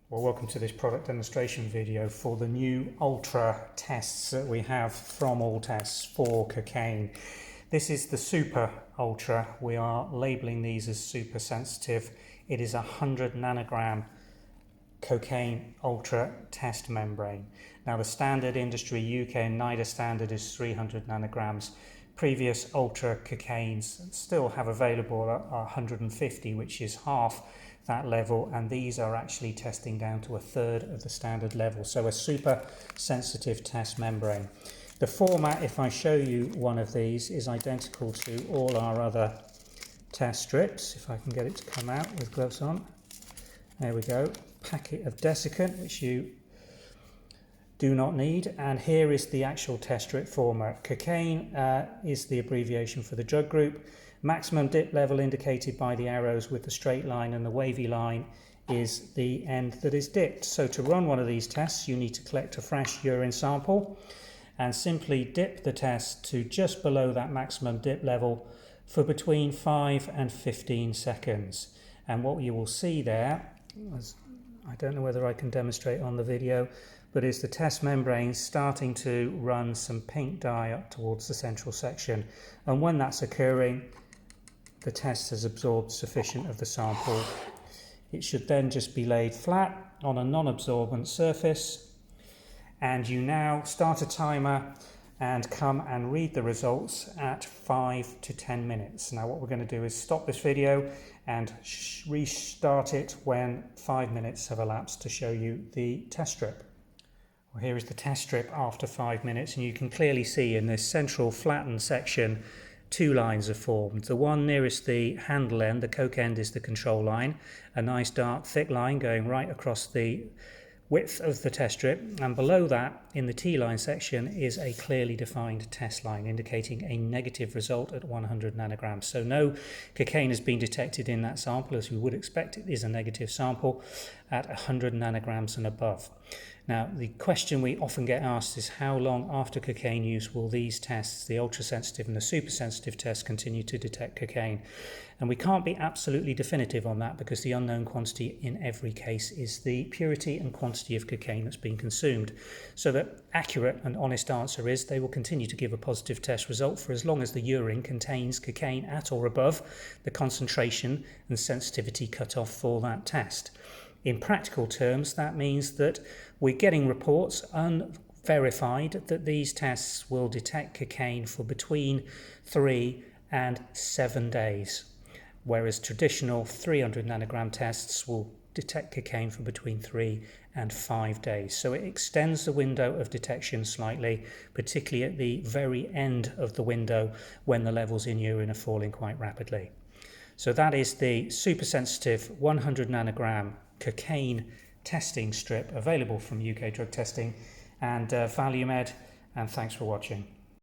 Well, welcome to this product demonstration video for the new Ultra tests that we have from ALLTEST for cocaine. This is the Super Ultra. We are labeling these as super sensitive. It is a 100 nanogram cocaine Ultra test membrane. Now the standard industry UK and NIDA standard is 300 nanograms. Previous Ultra cocaines still have available at 150, which is half that level, and these are actually testing down to a third of the standard level, so a super sensitive test membrane. The format, if I show you one of these, is identical to all our other test strips. If I can get it to come out with gloves on. There we go. Packet of desiccant, which you do not need, and here is the actual test strip format. Cocaine is the abbreviation for the drug group. Maximum dip level indicated by the arrows with the straight line, and the wavy line is the end that is dipped. So to run one of these tests, you need to collect a fresh urine sample and simply dip the test to just below that maximum dip level for between 5 and 15 seconds. And what you will see there, I don't know whether I can demonstrate on the video, but is the test membrane starting to run some pink dye up towards the central section. And when that's occurring, the test has absorbed sufficient of the sample. It should then just be laid flat on a non-absorbent surface, and you now start a timer and come and read the results at 5 to 10 minutes. Now what we're going to do is stop this video and restart it when 5 minutes have elapsed to show you the test strip. Well, here is the test strip after 5 minutes, and you can clearly see in this central flattened section two lines are formed. The one nearest the handle end, the coke end, is the control line, a nice dark thick line going right across the width of the test strip, and below that in the T-line section is a clearly defined test line indicating a negative result at 100 nanograms. So no cocaine has been detected in that sample, as we would expect. It is a negative sample at 100 nanograms and above. Now the question we often get asked is how long after cocaine use will these tests, the ultra-sensitive and the super-sensitive tests, continue to detect cocaine? And we can't be absolutely definitive on that, because the unknown quantity in every case is the purity and quantity of cocaine that's been consumed. So the accurate and honest answer is they will continue to give a positive test result for as long as the urine contains cocaine at or above the concentration and sensitivity cutoff for that test. In practical terms, that means that we're getting reports unverified that these tests will detect cocaine for between 3 and 7 days, whereas traditional 300 nanogram tests will detect cocaine for between 3 and 5 days. So it extends the window of detection slightly, particularly at the very end of the window when the levels in urine are falling quite rapidly. So that is the super sensitive 100 nanogram cocaine testing strip available from UK Drug Testing and ValueMed, and thanks for watching.